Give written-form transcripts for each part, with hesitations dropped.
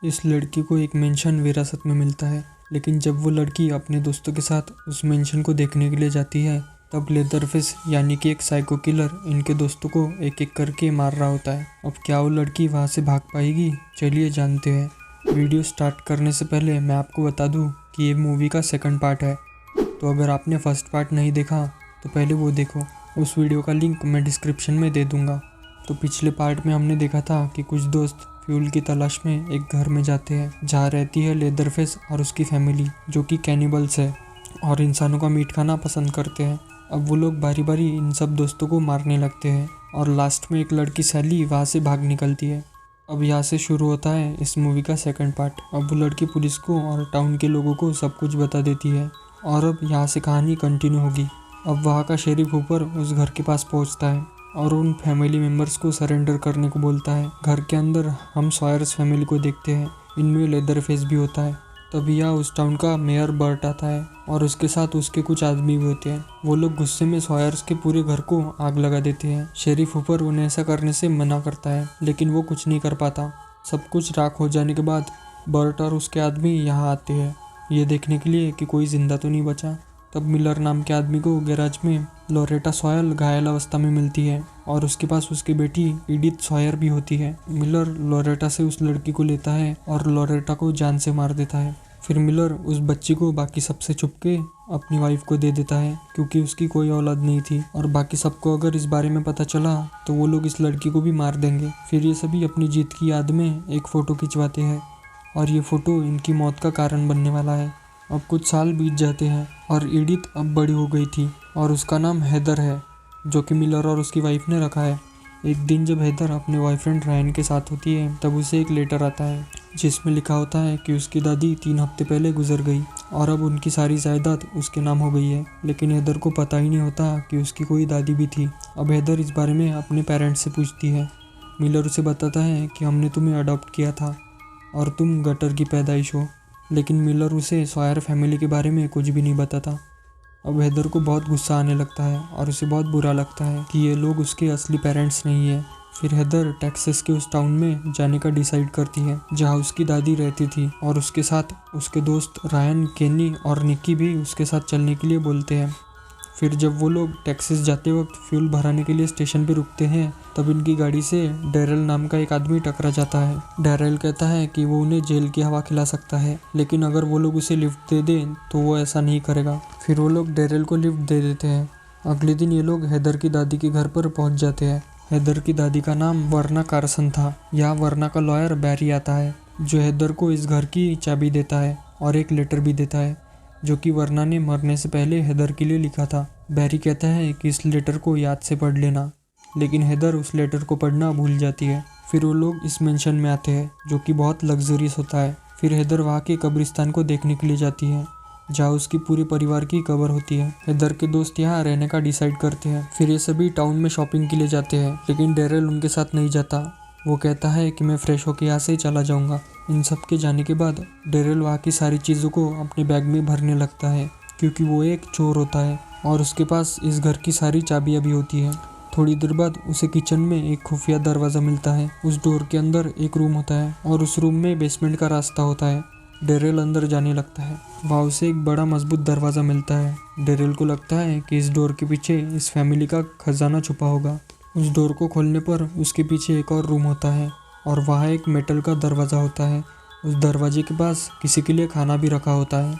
इस लड़की को एक मेंशन विरासत में मिलता है, लेकिन जब वो लड़की अपने दोस्तों के साथ उस मेंशन को देखने के लिए जाती है तब लेदरफेस यानी कि एक साइको किलर इनके दोस्तों को एक एक करके मार रहा होता है। अब क्या वो लड़की वहाँ से भाग पाएगी? चलिए जानते हैं। वीडियो स्टार्ट करने से पहले मैं आपको बता दूं कि ये मूवी का सेकंड पार्ट है, तो अगर आपने फर्स्ट पार्ट नहीं देखा तो पहले वो देखो। उस वीडियो का लिंक मैं डिस्क्रिप्शन में दे दूँगा। तो पिछले पार्ट में हमने देखा था कि कुछ दोस्त फ्यूल की तलाश में एक घर में जाते हैं जहाँ रहती है लेदरफेस और उसकी फैमिली, जो कि कैनिबल्स है और इंसानों का मीट खाना पसंद करते हैं। अब वो लोग बारी बारी इन सब दोस्तों को मारने लगते हैं और लास्ट में एक लड़की सैली वहाँ से भाग निकलती है। अब यहाँ से शुरू होता है इस मूवी का सेकंड पार्ट। अब वो लड़की पुलिस को और टाउन के लोगों को सब कुछ बता देती है और अब यहाँ से कहानी कंटिन्यू होगी। अब वहाँ का शेरिफ ऊपर उस घर के पास पहुँचता है और उन फैमिली मेम्बर्स को सरेंडर करने को बोलता है। घर के अंदर हम सॉयर्स फैमिली को देखते हैं, इनमें लेदरफेस भी होता है। तभी यहाँ उस टाउन का मेयर बर्ट आता है और उसके साथ उसके कुछ आदमी भी होते हैं। वो लोग गुस्से में सॉयर्स के पूरे घर को आग लगा देते हैं। शेरिफ ऊपर उन्हें ऐसा करने से मना करता है, लेकिन वो कुछ नहीं कर पाता। सब कुछ राख हो जाने के बाद बर्ट और उसके आदमी यहाँ आते हैं ये देखने के लिए कि कोई जिंदा तो नहीं बचा। तब मिलर नाम के आदमी को गैराज में लोरेटा सॉयल घायल अवस्था में मिलती है और उसके पास उसकी बेटी एडिथ सॉयर भी होती है। मिलर लोरेटा से उस लड़की को लेता है और लोरेटा को जान से मार देता है। फिर मिलर उस बच्ची को बाकी सबसे छुप के अपनी वाइफ को दे देता है, क्योंकि उसकी कोई औलाद नहीं थी और बाकी सबको अगर इस बारे में पता चला तो वो लोग इस लड़की को भी मार देंगे। फिर ये सभी अपनी जीत की याद में एक फ़ोटो खिंचवाते हैं और ये फ़ोटो इनकी मौत का कारण बनने वाला है। अब कुछ साल बीत जाते हैं और एडिथ अब बड़ी हो गई थी और उसका नाम हेदर है, जो कि मिलर और उसकी वाइफ ने रखा है। एक दिन जब हेदर अपने बॉयफ्रेंड रायन के साथ होती है तब उसे एक लेटर आता है जिसमें लिखा होता है कि उसकी दादी 3 हफ्ते पहले गुजर गई और अब उनकी सारी जायदाद उसके नाम हो गई है। लेकिन हेदर को पता ही नहीं होता कि उसकी कोई दादी भी थी। अब हेदर इस बारे में अपने पेरेंट्स से पूछती है। मिलर उसे बताता है कि हमने तुम्हें अडॉप्ट किया था और तुम गटर की पैदाइश हो, लेकिन मिलर उसे सॉयर फैमिली के बारे में कुछ भी नहीं बताता। अब हेदर को बहुत गुस्सा आने लगता है और उसे बहुत बुरा लगता है कि ये लोग उसके असली पेरेंट्स नहीं है। फिर हेदर टेक्सास के उस टाउन में जाने का डिसाइड करती है जहाँ उसकी दादी रहती थी और उसके साथ उसके दोस्त रायन, केनी और निक्की भी उसके साथ चलने के लिए बोलते हैं। फिर जब वो लोग टेक्सास जाते वक्त फ्यूल भराने के लिए स्टेशन पे रुकते हैं तब इनकी गाड़ी से डैरेल नाम का एक आदमी टकरा जाता है। डैरेल कहता है कि वो उन्हें जेल की हवा खिला सकता है, लेकिन अगर वो लोग उसे लिफ्ट दे दें तो वो ऐसा नहीं करेगा। फिर वो लोग डैरेल को लिफ्ट दे देते हैं। अगले दिन ये लोग हेदर की दादी के घर पर पहुंच जाते हैं। हेदर की दादी का नाम वर्ना कार्सन था। यहाँ वर्ना का लॉयर बैरी आता है जो हेदर को इस घर की चाबी देता है और एक लेटर भी देता है जो कि वर्ना ने मरने से पहले हेदर के लिए लिखा था। बैरी कहता है कि इस लेटर को याद से पढ़ लेना, लेकिन हेदर उस लेटर को पढ़ना भूल जाती है। फिर वो लोग इस मेंशन में आते हैं जो कि बहुत लग्जरियस होता है। फिर हेदर वहाँ के कब्रिस्तान को देखने के लिए जाती है जहाँ उसकी पूरे परिवार की कब्र होती है। हेदर के दोस्त यहाँ रहने का डिसाइड करते हैं। फिर ये सभी टाउन में शॉपिंग के लिए जाते हैं, लेकिन डैरेल उनके साथ नहीं जाता। वो कहता है कि मैं फ्रेश होकर यहाँ से चला जाऊँगा। इन सब के जाने के बाद डैरेल वहाँ की सारी चीज़ों को अपने बैग में भरने लगता है, क्योंकि वो एक चोर होता है और उसके पास इस घर की सारी चाबियाँ भी होती हैं। थोड़ी देर बाद उसे किचन में एक खुफिया दरवाज़ा मिलता है। उस डोर के अंदर एक रूम होता है और उस रूम में बेसमेंट का रास्ता होता है। डैरेल अंदर जाने लगता है। वहाँ उसे एक बड़ा मजबूत दरवाज़ा मिलता है। डैरेल को लगता है कि इस डोर के पीछे इस फैमिली का खजाना छुपा होगा। उस डोर को खोलने पर उसके पीछे एक और रूम होता है और वहाँ एक मेटल का दरवाज़ा होता है। उस दरवाजे के पास किसी के लिए खाना भी रखा होता है।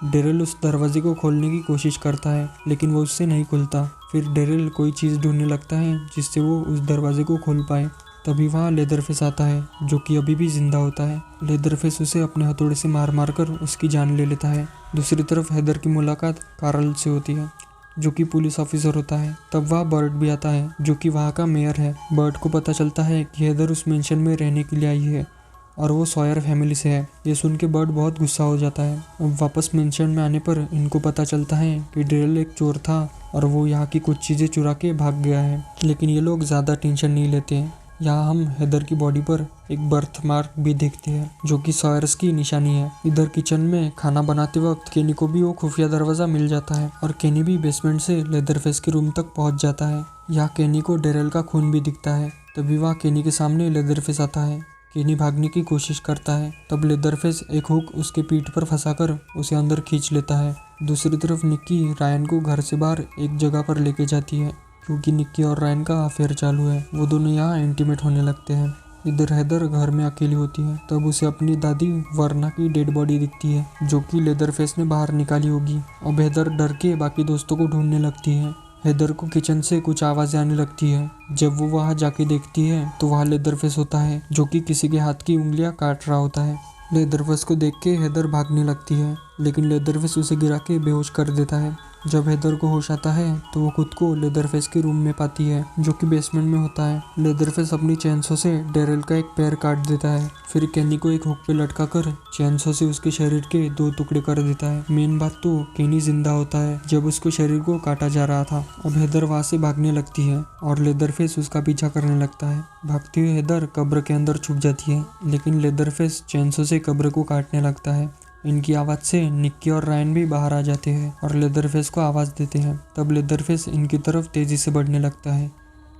डैरेल उस दरवाजे को खोलने की कोशिश करता है, लेकिन वो उससे नहीं खुलता। फिर डैरेल कोई चीज़ ढूंढने लगता है जिससे वो उस दरवाजे को खोल पाए। तभी वहाँ लेदरफेस आता है जो कि अभी भी जिंदा होता है। लेदरफेस उसे अपने हथौड़े से मार मार कर उसकी जान ले लेता है। दूसरी तरफ हेदर की मुलाकात कार्ल से होती है जो कि पुलिस ऑफिसर होता है। तब वहाँ बर्ट भी आता है जो कि वहाँ का मेयर है। बर्ट को पता चलता है कि हेदर उस मेंशन में रहने के लिए आई है और वो सॉयर फैमिली से है। ये सुन के बर्ट बहुत गुस्सा हो जाता है। अब वापस मेंशन में आने पर इनको पता चलता है कि डैरेल एक चोर था और वो यहाँ की कुछ चीज़ें चुरा के भाग गया है, लेकिन ये लोग ज़्यादा टेंशन नहीं लेते हैं। यहाँ हम हेदर की बॉडी पर एक बर्थ मार्क भी देखते हैं जो कि सॉयर्स की निशानी है। इधर किचन में खाना बनाते वक्त केनी को भी वो खुफिया दरवाज़ा मिल जाता है और केनी भी बेसमेंट से लेदरफेस के रूम तक पहुँच जाता है। यहाँ केनी को डैरेल का खून भी दिखता है। तभी वहाँ केनी के सामने लेदरफेस आता है केनी भागने की कोशिश करता है, तब लेदरफेस एक हुक उसके पीठ पर फंसाकर उसे अंदर खींच लेता है। दूसरी तरफ निक्की रायन को घर से बाहर एक जगह पर लेके जाती है, क्योंकि निक्की और रायन का अफेयर चालू है। वो दोनों यहाँ इंटीमेट होने लगते हैं। इधर हेदर घर में अकेली होती है, तब उसे अपनी दादी वर्ना की डेड बॉडी दिखती है, जो कि लेदरफेस ने बाहर निकाली होगी। अब हेदर डर के बाकी दोस्तों को ढूंढने लगती है। हेदर को किचन से कुछ आवाज़ें आने लगती है। जब वो वहाँ जाके देखती है तो वहाँ लेदरफेस होता है, जो कि किसी के हाथ की उंगलियां काट रहा होता है। लेदरफेस को देख के हेदर भागने लगती है, लेकिन लेदरफेस उसे गिरा के बेहोश कर देता है। जब हेदर को होश आता है तो वो खुद को लेदरफेस के रूम में पाती है, जो कि बेसमेंट में होता है। लेदरफेस अपनी चेनसो से डेरिल का एक पैर काट देता है, फिर केनी को एक हुक पे लटका कर चेनसो से उसके शरीर के 2 टुकड़े कर देता है। मेन बात तो केनी जिंदा होता है जब उसके शरीर को काटा जा रहा था। अब हेदर वहाँ से भागने लगती है और लेदरफेस उसका पीछा करने लगता है। भागती हुई हेदर कब्र के अंदर छुप जाती है, लेकिन लेदरफेस चेनसो से कब्र को काटने लगता है। इनकी आवाज़ से निक्की और रायन भी बाहर आ जाते हैं और लेदरफेस को आवाज़ देते हैं। तब लेदरफेस इनकी तरफ तेज़ी से बढ़ने लगता है।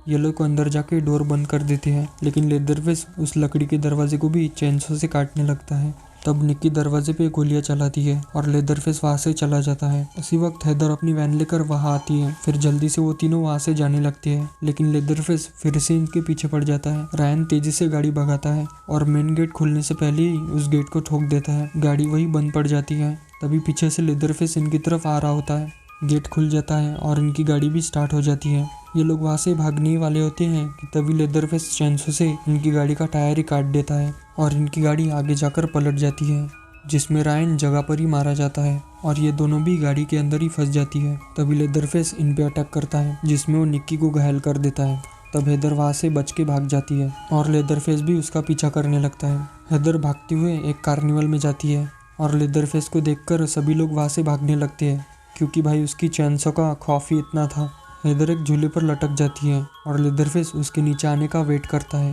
ये लोग अंदर जाके डोर बंद कर देते हैं, लेकिन लेदरफेस उस लकड़ी के दरवाजे को भी चेनसो से काटने लगता है। तब निक्की दरवाजे पे गोलियां चलाती है और लेदरफेस वहाँ से चला जाता है। उसी वक्त हेदर अपनी वैन लेकर वहाँ आती है। फिर जल्दी से वो तीनों वहाँ से जाने लगते हैं, लेकिन लेदरफेस फिर से इनके पीछे पड़ जाता है। रायन तेजी से गाड़ी भगाता है और मेन गेट खुलने से पहले ही उस गेट को ठोक देता है। गाड़ी वही बंद पड़ जाती है। तभी पीछे से लेदरफेस इनकी तरफ आ रहा होता है। गेट खुल जाता है और इनकी गाड़ी भी स्टार्ट हो जाती है। ये लोग वहाँ से भागने ही वाले होते हैं कि तभी लेदरफेस चेनसो से इनकी गाड़ी का टायर ही काट देता है और इनकी गाड़ी आगे जाकर पलट जाती है, जिसमें रायन जगह पर ही मारा जाता है और ये दोनों भी गाड़ी के अंदर ही फंस जाती है। तभी लेदरफेस इन पे अटैक करता है, जिसमें वो निक्की को घायल कर देता है। तब हेदर वहाँ से बच के भाग जाती है और लेदरफेस भी उसका पीछा करने लगता है। हेदर भागते हुए एक कार्निवल में जाती है और लेदरफेस को देखकर सभी लोग वहाँ से भागने लगते हैं, क्योंकि भाई उसकी चेनसो का खौफ ही इतना था। हेदर एक झूले पर लटक जाती है और लेदरफेस उसके नीचे आने का वेट करता है।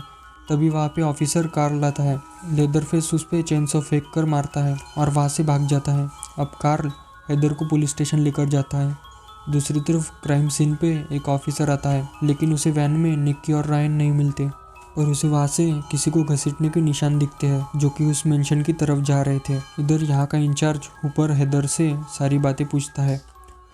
तभी वहाँ पे ऑफिसर कार्ल आता है। लेदरफेस उस पे चेनसो फेंक कर मारता है और वहाँ से भाग जाता है। अब कार्ल हेदर को पुलिस स्टेशन लेकर जाता है। दूसरी तरफ क्राइम सीन पे एक ऑफिसर आता है, लेकिन उसे वैन में निक्की और रायन नहीं मिलते और उसे वहाँ से किसी को घसीटने के निशान दिखते हैं, जो कि उस मेंशन की तरफ जा रहे थे। इधर यहाँ का इंचार्ज ऊपर हेदर से सारी बातें पूछता है।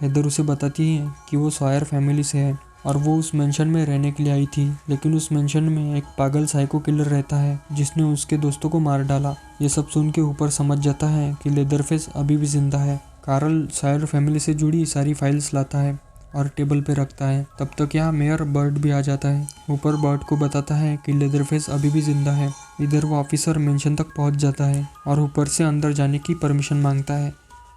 हेदर उसे बताती है कि वो सॉयर फैमिली से है और वो उस मेंशन में रहने के लिए आई थी, लेकिन उस मेंशन में एक पागल साइको किलर रहता है जिसने उसके दोस्तों को मार डाला। ये सब सुन के ऊपर समझ जाता है कि लेदरफेस अभी भी जिंदा है। कार्ल सॉयर फैमिली से जुड़ी सारी फाइल्स लाता है और टेबल पे रखता है। तब तक यहाँ मेयर बर्ड भी आ जाता है। ऊपर बर्ड को बताता है कि लेदरफेस अभी भी जिंदा है। इधर वो ऑफिसर मेंशन तक पहुँच जाता है और ऊपर से अंदर जाने की परमिशन मांगता है।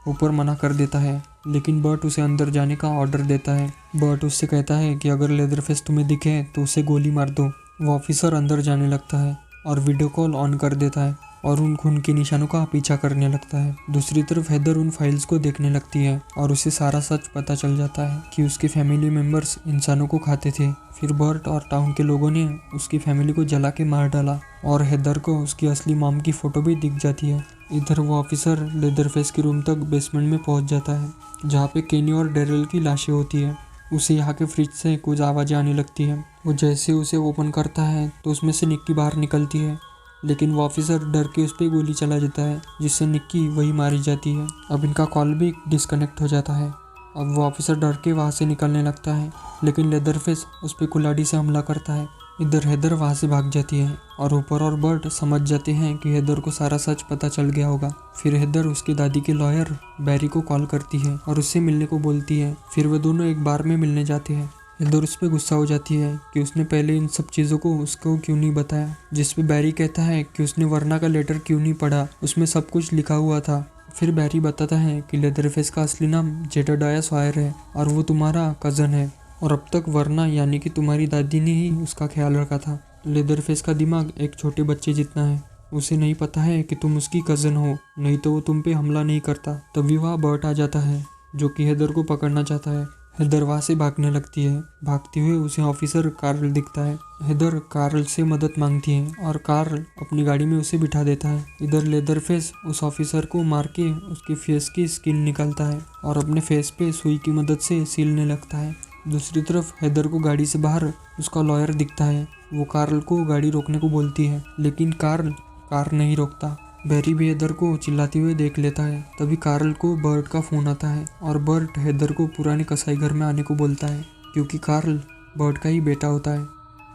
ऊपर मना कर देता है, लेकिन बर्ट उसे अंदर जाने का ऑर्डर देता है। बर्ट उससे कहता है कि अगर लेदरफेस तुम्हें दिखे तो उसे गोली मार दो। वो ऑफिसर अंदर जाने लगता है और वीडियो कॉल ऑन कर देता है और उन खून के निशानों का पीछा करने लगता है। दूसरी तरफ हेदर उन फाइल्स को देखने लगती है और उसे सारा सच पता चल जाता है कि उसके फैमिली मेंबर्स इंसानों को खाते थे। फिर बर्ट और टाउन के लोगों ने उसकी फैमिली को जला के मार डाला और हेदर को उसकी असली मॉम की फोटो भी दिख जाती है। इधर वो ऑफिसर लेदरफेस के रूम तक बेसमेंट में पहुंच जाता है, जहाँ पे केनी और डेरिल की लाशें होती है। उसे यहाँ के फ्रिज से कुछ आवाज़ें आने लगती है। वो जैसे उसे ओपन करता है तो उसमें से निक्की बाहर निकलती है, लेकिन वो ऑफिसर डर के उस पर गोली चला देता है, जिससे निक्की वही मारी जाती है। अब इनका कॉल भी डिस्कनेक्ट हो जाता है। अब वो ऑफिसर डर के वहाँ से निकलने लगता है, लेकिन लेदरफेस उस पर कुल्हाड़ी से हमला करता है। इधर हेदर वहाँ से भाग जाती है और ऊपर और बर्ट समझ जाते हैं कि हेदर को सारा सच पता चल गया होगा। फिर हेदर उसकी दादी के लॉयर बैरी को कॉल करती है और उससे मिलने को बोलती है। फिर वे दोनों एक बार में मिलने जाते हैं। हेदर उस पर गुस्सा हो जाती है कि उसने पहले इन सब चीज़ों को उसको क्यों नहीं बताया, जिस पे बैरी कहता है कि उसने वर्ना का लेटर क्यों नहीं पढ़ा, उसमें सब कुछ लिखा हुआ था। फिर बैरी बताता है कि लेदरफेस का असली नाम जेडेडाया सॉयर है और वो तुम्हारा कज़न है और अब तक वर्ना यानी कि तुम्हारी दादी ने ही उसका ख्याल रखा था। लेदरफेस का दिमाग एक छोटे बच्चे जितना है। उसे नहीं पता है कि तुम उसकी कज़न हो, नहीं तो वो तुम पे हमला नहीं करता। तभी वहाँ बर्ट आ जाता है, जो कि हेदर को पकड़ना चाहता है। हेदर वहाँ से भागने लगती है। भागते हुए उसे ऑफिसर कार्ल दिखता है। हेदर कार्ल से मदद मांगती है और कार्ल अपनी गाड़ी में उसे बिठा देता है। इधर लेदरफेस उस ऑफिसर को मार के उसके फेस की स्किन निकालता है और अपने फेस पे सुई की मदद से सीलने लगता है। दूसरी तरफ हेदर को गाड़ी से बाहर उसका लॉयर दिखता है। वो कार्ल को गाड़ी रोकने को बोलती है, लेकिन कार्ल कार नहीं रोकता। बैरी भी हेदर को चिल्लाते हुए देख लेता है। तभी कार्ल को बर्ट का फ़ोन आता है और बर्ट हेदर को पुराने कसाई घर में आने को बोलता है, क्योंकि कार्ल बर्ट का ही बेटा होता है।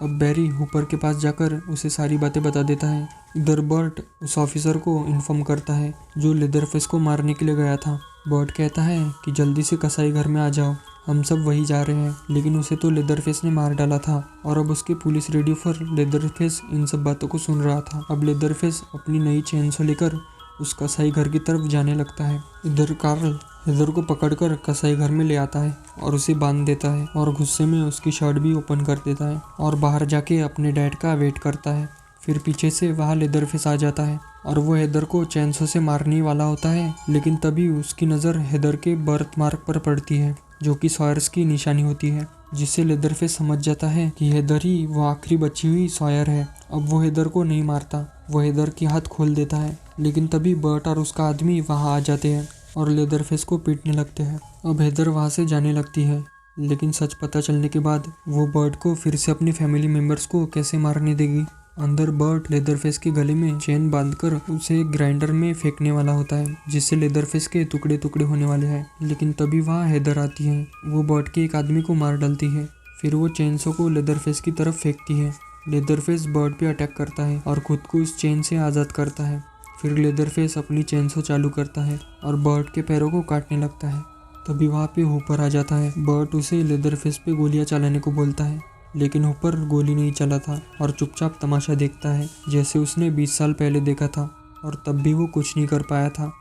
अब बैरी हुपर के पास जाकर उसे सारी बातें बता देता है। इधर बर्ट उस ऑफिसर को इन्फॉर्म करता है जो लेदरफेस को मारने के लिए गया था। बर्ट कहता है कि जल्दी से कसाई घर में आ जाओ, हम सब वही जा रहे हैं, लेकिन उसे तो लेदरफेस ने मार डाला था। और अब उसके पुलिस रेडियो पर लेदरफेस इन सब बातों को सुन रहा था। अब लेदरफेस अपनी नई चेनसो लेकर उस कसाई घर की तरफ जाने लगता है। इधर कार्ल हेदर को पकड़कर कसाई घर में ले आता है और उसे बांध देता है और गुस्से में उसकी शर्ट भी ओपन कर देता है और बाहर जाके अपने डैड का वेट करता है। फिर पीछे से वहाँ लेदरफेस आ जाता है और वो हेदर को चेनसो से मारने वाला होता है, लेकिन तभी उसकी नज़र हेदर के बर्थ मार्क पर पड़ती है, जो कि सॉयर्स की निशानी होती है, जिससे लेदरफेस समझ जाता है कि हेदर ही वो आखिरी बची हुई सॉयर है। अब वो हेदर को नहीं मारता, वो हेदर की हाथ खोल देता है, लेकिन तभी बर्ट और उसका आदमी वहाँ आ जाते हैं और लेदरफेस को पीटने लगते हैं। अब हेदर वहाँ से जाने लगती है, लेकिन सच पता चलने के बाद वो बर्ट को फिर से अपनी फैमिली मेम्बर्स को कैसे मारने देगी। अंदर बर्ट लेदरफेस के गले में चेन बांधकर उसे ग्राइंडर में फेंकने वाला होता है, जिससे लेदरफेस के टुकड़े टुकड़े होने वाले हैं। लेकिन तभी वहाँ हेदर आती है, वो बर्ट के एक आदमी को मार डालती है। फिर वो चेनसो को लेदरफेस की तरफ फेंकती है। लेदरफेस बर्ट पे अटैक करता है और खुद को उस चेन से आज़ाद करता है। फिर लेदरफेस अपनी चेनसो चालू करता है और बर्ट के पैरों को काटने लगता है। तभी वहाँ पे हुपर आ जाता है। बर्ट उसे लेदरफेस पे गोलियां चलाने को बोलता है, लेकिन हुपर गोली नहीं चला था और चुपचाप तमाशा देखता है, जैसे उसने 20 साल पहले देखा था, और तब भी वो कुछ नहीं कर पाया था।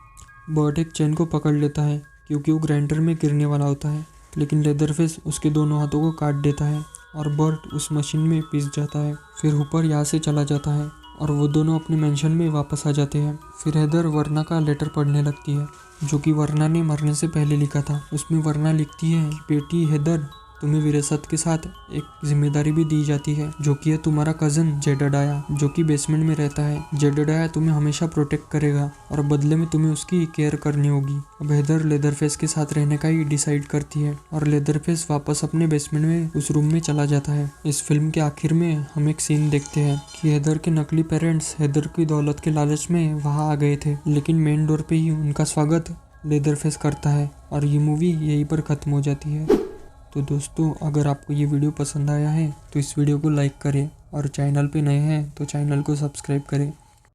बर्ट एक चेन को पकड़ लेता है क्योंकि वो ग्राइंडर में गिरने वाला होता है, लेकिन लेदरफेस उसके दोनों हाथों को काट देता है और बर्ट उस मशीन में पिस जाता है। फिर हुपर यहाँ से चला जाता है और वो दोनों अपने मेंशन में वापस आ जाते हैं। फिर हेदर वर्ना का लेटर पढ़ने लगती है, जो कि वर्ना ने मरने से पहले लिखा था। उसमें वर्ना लिखती है कि बेटी हेदर, तुम्हें विरासत के साथ एक जिम्मेदारी भी दी जाती है, जो कि है तुम्हारा कज़न जेडेडाया, जो कि बेसमेंट में रहता है। जेडेडाया तुम्हें हमेशा प्रोटेक्ट करेगा और बदले में तुम्हें उसकी केयर करनी होगी। अब हेदर लेदरफेस के साथ रहने का ही डिसाइड करती है और लेदरफेस वापस अपने बेसमेंट में उस रूम में चला जाता है। इस फिल्म के आखिर में हम एक सीन देखते हैं कि हेदर के नकली पेरेंट्स हेदर की दौलत के लालच में वहाँ आ गए थे, लेकिन मेन डोर पे ही उनका स्वागत लेदरफेस करता है और ये मूवी यहीं पर ख़त्म हो जाती है। तो दोस्तों, अगर आपको ये वीडियो पसंद आया है तो इस वीडियो को लाइक करें और चैनल पे नए हैं तो चैनल को सब्सक्राइब करें।